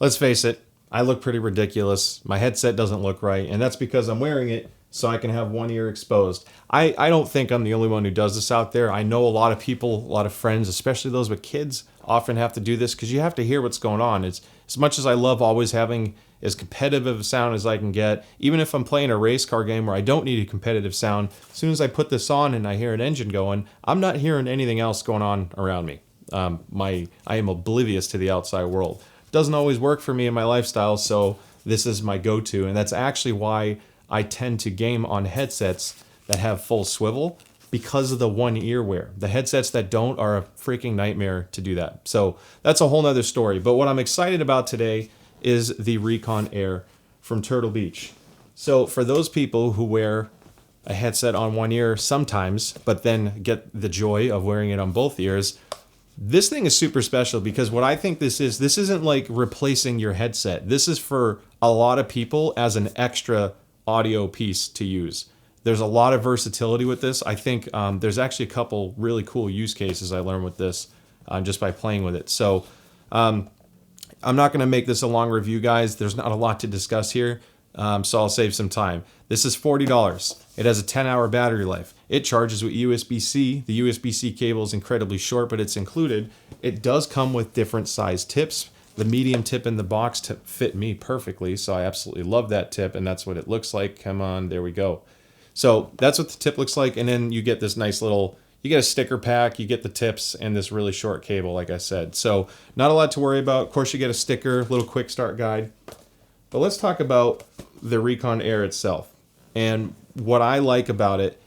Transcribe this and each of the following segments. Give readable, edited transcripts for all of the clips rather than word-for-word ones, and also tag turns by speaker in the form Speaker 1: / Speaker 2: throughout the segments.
Speaker 1: let's face it, I look pretty ridiculous. My headset doesn't look right, and that's because I'm wearing it so I can have one ear exposed. I don't think I'm the only one who does this out there. I know a lot of people, a lot of friends, especially those with kids, often have to do this because you have to hear what's going on. It's as much as I love always having as competitive of a sound as I can get, even if I'm playing a race car game where I don't need a competitive sound, as soon as I put this on and I hear an engine going, I'm not hearing anything else going on around me. I am oblivious to the outside world. Doesn't always work for me in my lifestyle, so this is my go-to, and that's actually why I tend to game on headsets that have full swivel because of the one ear wear. The headsets that don't are a freaking nightmare to do that. So that's a whole nother story. But what I'm excited about today is the Recon Air from Turtle Beach. So for those people who wear a headset on one ear sometimes, but then get the joy of wearing it on both ears, this thing is super special because what I think this isn't like replacing your headset. This is for a lot of people as an extra audio piece to use. There's a lot of versatility with this. I think there's actually a couple really cool use cases I learned with this just by playing with it. So I'm not going to make this a long review, guys. There's not a lot to discuss here, so I'll save some time. This is $40. It has a 10-hour battery life. It charges with USB-C. The USB-C cable is incredibly short, but it's included. It does come with different size tips. The medium tip in the box fit me perfectly, so I absolutely love that tip, and that's what it looks like. Come on, there we go. So that's what the tip looks like, and then you get this nice little, you get a sticker pack, you get the tips, and this really short cable, like I said. So not a lot to worry about. Of course, you get a sticker, little quick start guide. But let's talk about the Recon Air itself. And what I like about it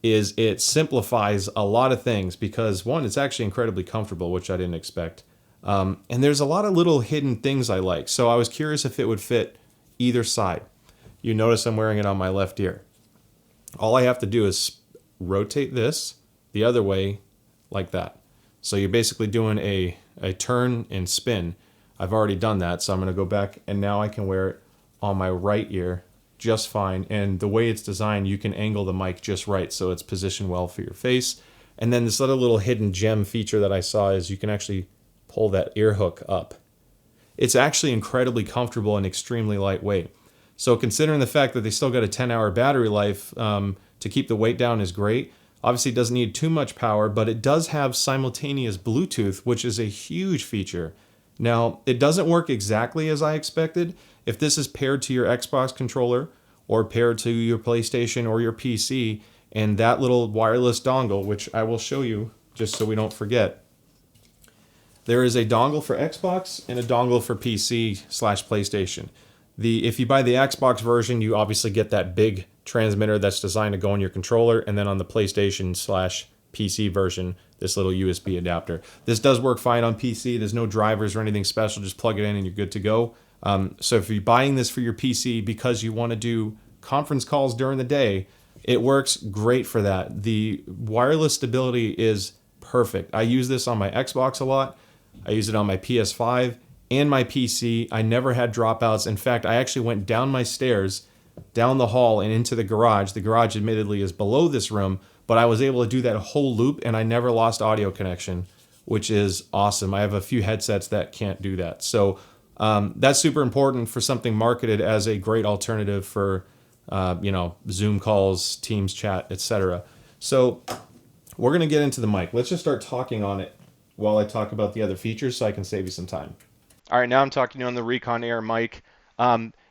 Speaker 1: is it simplifies a lot of things because, one, it's actually incredibly comfortable, which I didn't expect. And there's a lot of little hidden things I like. So I was curious if it would fit either side. You notice I'm wearing it on my left ear. All I have to do is rotate this the other way like that. So you're basically doing a turn and spin. I've already done that, so I'm going to go back, and now I can wear it on my right ear just fine. And the way it's designed, you can angle the mic just right, so it's positioned well for your face. And then this other little hidden gem feature that I saw is you can actually pull that ear hook up. It's actually incredibly comfortable and extremely lightweight. So considering the fact that they still got a 10-hour battery life, to keep the weight down is great. Obviously, it doesn't need too much power, but it does have simultaneous Bluetooth, which is a huge feature. Now, it doesn't work exactly as I expected. If this is paired to your Xbox controller or paired to your PlayStation or your PC, and that little wireless dongle, which I will show you just so we don't forget, there is a dongle for Xbox and a dongle for PC/PlayStation. If you buy the Xbox version, you obviously get that big transmitter that's designed to go on your controller, and then on the PlayStation/PC version, this little USB adapter. This does work fine on PC. There's no drivers or anything special. Just plug it in and you're good to go. So if you're buying this for your PC because you want to do conference calls during the day, it works great for that. The wireless stability is perfect. I use this on my Xbox a lot. I use it on my PS5 and my PC. I never had dropouts. In fact, I actually went down my stairs, down the hall, and into the garage. The garage admittedly is below this room, but I was able to do that whole loop, and I never lost audio connection, which is awesome. I have a few headsets that can't do that. So that's super important for something marketed as a great alternative for Zoom calls, Teams chat, etc. So we're going to get into the mic. Let's just start talking on it while I talk about the other features so I can save you some time. All right, now I'm talking on the Recon Air mic.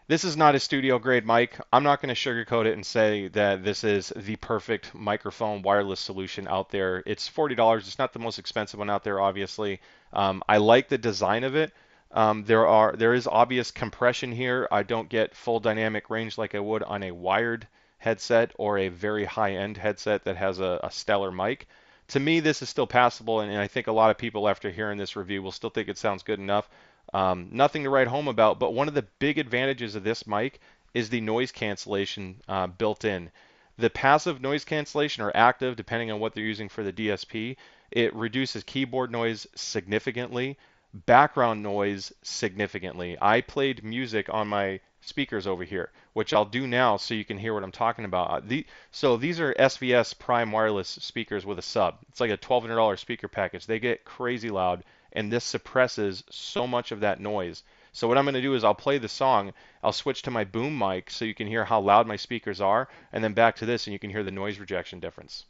Speaker 1: This is not a studio grade mic. I'm not going to sugarcoat it and say that this is the perfect microphone wireless solution out there. It's $40. It's not the most expensive one out there, obviously. I like the design of it. There is obvious compression here. I don't get full dynamic range like I would on a wired headset or a very high-end headset that has a stellar mic. To me, this is still passable, and I think a lot of people after hearing this review will still think it sounds good enough. Nothing to write home about, but one of the big advantages of this mic is the noise cancellation built in. The passive noise cancellation, or active, depending on what they're using for the DSP, it reduces keyboard noise significantly, background noise significantly. I played music on my speakers over here, which I'll do now so you can hear what I'm talking about. So these are SVS Prime wireless speakers with a sub. It's like a $1,200 speaker package. They get crazy loud, and this suppresses so much of that noise.
Speaker 2: So what I'm going to do is I'll play the song, I'll switch to my boom mic so you can hear how loud my speakers are, and then back to this and you can hear the noise rejection difference.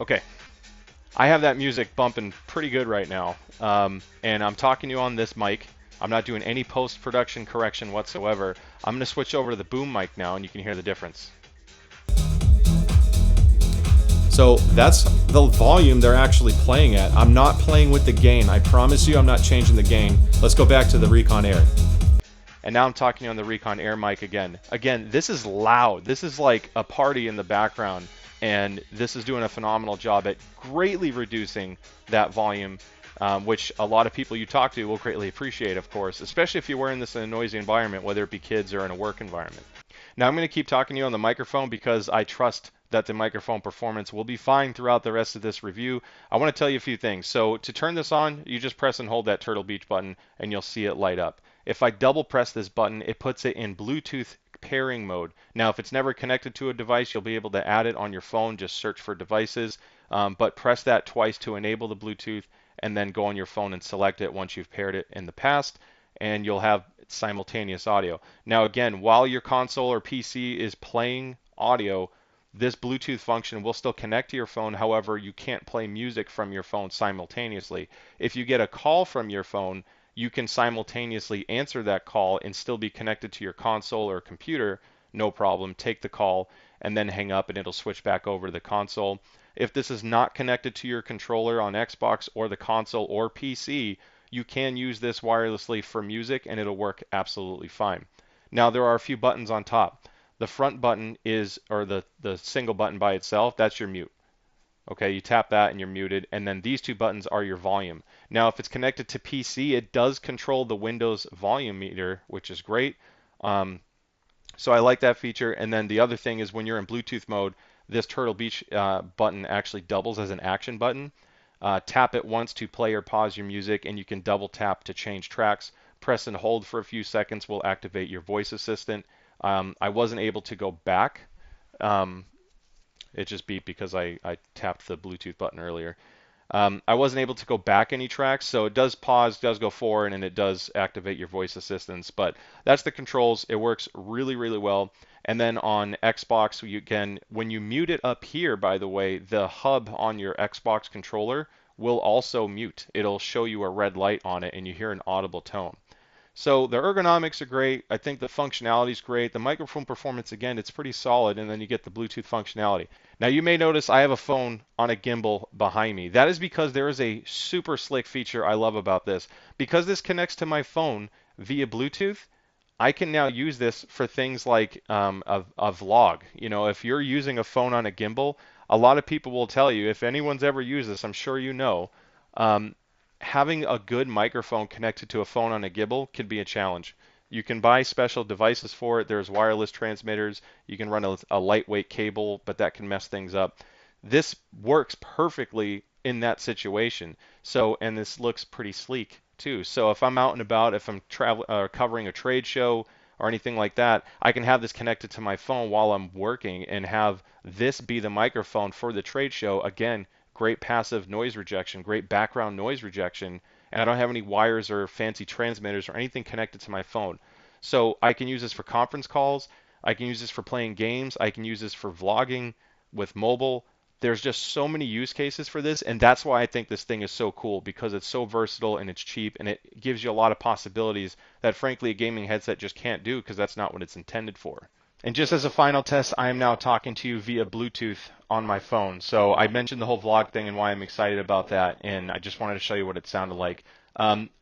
Speaker 2: Okay, I have that music bumping pretty good right now, and I'm talking to you on this mic. I'm not doing any post-production correction whatsoever. I'm going to switch over to the boom mic now and you can hear the difference.
Speaker 1: So that's the volume they're actually playing at. I'm not playing with the gain. I promise you I'm not changing the gain. Let's go back to the Recon Air.
Speaker 2: And now I'm talking on the Recon Air mic again. Again, this is loud. This is like a party in the background, and this is doing a phenomenal job at greatly reducing that volume, which a lot of people you talk to will greatly appreciate, of course, especially if you're wearing this in a noisy environment, whether it be kids or in a work environment. Now I'm going to keep talking to you on the microphone because I trust that the microphone performance will be fine throughout the rest of this review. I want to tell you a few things. So to turn this on, you just press and hold that Turtle Beach button and you'll see it light up. If I double press this button, it puts it in Bluetooth pairing mode. Now, if it's never connected to a device, you'll be able to add it on your phone. Just search for devices, but press that twice to enable the Bluetooth and then go on your phone and select it once you've paired it in the past, and you'll have simultaneous audio. Now again, while your console or PC is playing audio, this Bluetooth function will still connect to your phone. However, you can't play music from your phone simultaneously. If you get a call from your phone, you can simultaneously answer that call and still be connected to your console or computer, no problem. Take the call and then hang up and it'll switch back over to the console. If this is not connected to your controller on Xbox or the console or PC, you can use this wirelessly for music and it'll work absolutely fine. Now there are a few buttons on top. The front button is, or the single button by itself, that's your mute. Okay, you tap that and you're muted, and then these two buttons are your volume. Now if it's connected to PC, it does control the Windows volume meter, which is great. So I like that feature. And then the other thing is when you're in Bluetooth mode, this Turtle Beach button actually doubles as an action button. Tap it once to play or pause your music, and you can double tap to change tracks. Press and hold for a few seconds will activate your voice assistant. I wasn't able to go back. It just beeped because I tapped the Bluetooth button earlier. I wasn't able to go back any tracks, so it does pause, does go forward, and it does activate your voice assistants. But that's the controls. It works really, really well. And then on Xbox, you can, when you mute it up here, by the way, the hub on your Xbox controller will also mute. It'll show you a red light on it, and you hear an audible tone. So the ergonomics are great. I think the functionality is great. The microphone performance, again, it's pretty solid, and then you get the Bluetooth functionality. Now you may notice I have a phone on a gimbal behind me. That is because there is a super slick feature I love about this. Because this connects to my phone via Bluetooth, I can now use this for things like a vlog. You know, if you're using a phone on a gimbal, a lot of people will tell you, if anyone's ever used this, I'm sure you know, having a good microphone connected to a phone on a gimbal can be a challenge. You can buy special devices for it. There's wireless transmitters. You can run a lightweight cable, but that can mess things up. This works perfectly in that situation. So, and this looks pretty sleek too. So if I'm out and about, if I'm covering a trade show or anything like that, I can have this connected to my phone while I'm working and have this be the microphone for the trade show. Again, great passive noise rejection, great background noise rejection, and I don't have any wires or fancy transmitters or anything connected to my phone. So I can use this for conference calls, I can use this for playing games, I can use this for vlogging with mobile. There's just so many use cases for this, and that's why I think this thing is so cool, because it's so versatile and it's cheap and it gives you a lot of possibilities that frankly a gaming headset just can't do, because that's not what it's intended for. And just as a final test, I am now talking to you via Bluetooth on my phone. So I mentioned the whole vlog thing and why I'm excited about that, and I just wanted to show you what it sounded like.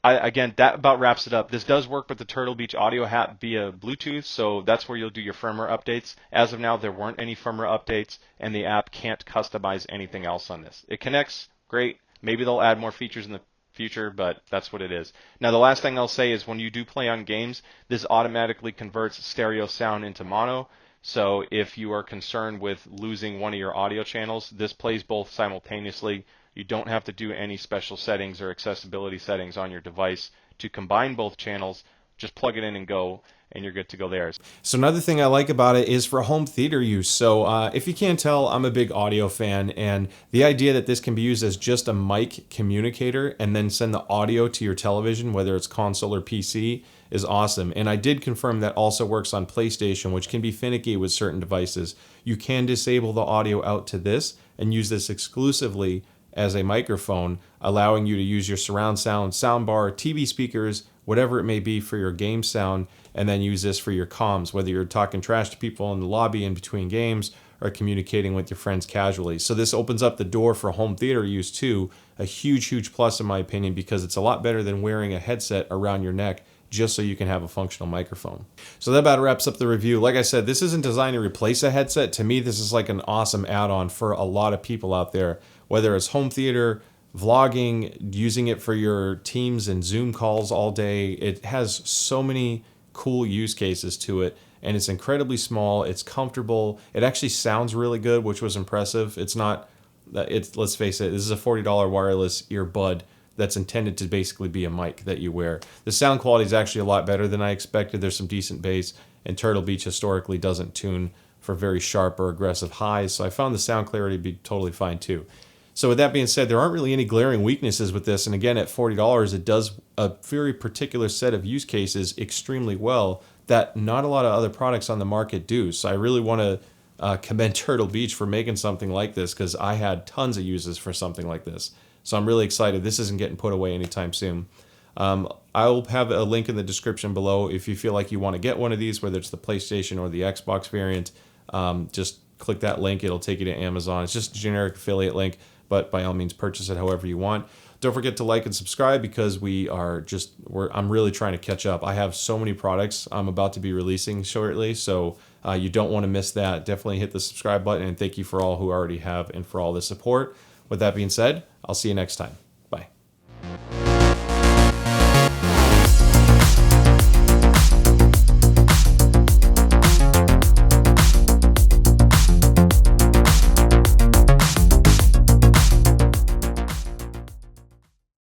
Speaker 2: Again, that about wraps it up. This does work with the Turtle Beach audio hat via Bluetooth, so that's where you'll do your firmware updates. As of now, there weren't any firmware updates, and the app can't customize anything else on this. It connects, great. Maybe they'll add more features in the future, but that's what it is. Now, the last thing I'll say is when you do play on games, this automatically converts stereo sound into mono. So if you are concerned with losing one of your audio channels, this plays both simultaneously. You don't have to do any special settings or accessibility settings on your device to combine both channels. just plug it in and go, and you're good to go there.
Speaker 1: So another thing I like about it is for home theater use. So if you can't tell, I'm a big audio fan, and the idea that this can be used as just a mic communicator and then send the audio to your television, whether it's console or PC, is awesome. And I did confirm that also works on PlayStation, which can be finicky with certain devices. You can disable the audio out to this and use this exclusively as a microphone, allowing you to use your surround sound, soundbar, TV speakers, whatever it may be for your game sound, and then use this for your comms, whether you're talking trash to people in the lobby in between games or communicating with your friends casually. So this opens up the door for home theater use too, a huge, huge plus in my opinion, because it's a lot better than wearing a headset around your neck just so you can have a functional microphone. So that about wraps up the review. Like I said, this isn't designed to replace a headset. To me, this is like an awesome add-on for a lot of people out there, whether it's home theater, vlogging, using it for your Teams and Zoom calls all day. It has so many cool use cases to it, and it's incredibly small. It's comfortable. It actually sounds really good, which was impressive. It's not, let's face it, this is a $40 wireless earbud that's intended to basically be a mic that you wear. The sound quality is actually a lot better than I expected. There's some decent bass, and Turtle Beach historically doesn't tune for very sharp or aggressive highs, so I found the sound clarity to be totally fine too. So with that being said, there aren't really any glaring weaknesses with this, and again, at $40, it does a very particular set of use cases extremely well that not a lot of other products on the market do. So I really want to commend Turtle Beach for making something like this, because I had tons of uses for something like this. So I'm really excited. This isn't getting put away anytime soon. I'll have a link in the description below if you feel like you want to get one of these, whether it's the PlayStation or the Xbox variant. Just click that link. It'll take you to Amazon. It's just a generic affiliate link, but by all means, purchase it however you want. Don't forget to like and subscribe, because I'm really trying to catch up. I have so many products I'm about to be releasing shortly, so you don't want to miss that. Definitely hit the subscribe button, and thank you for all who already have and for all the support. With that being said, I'll see you next time.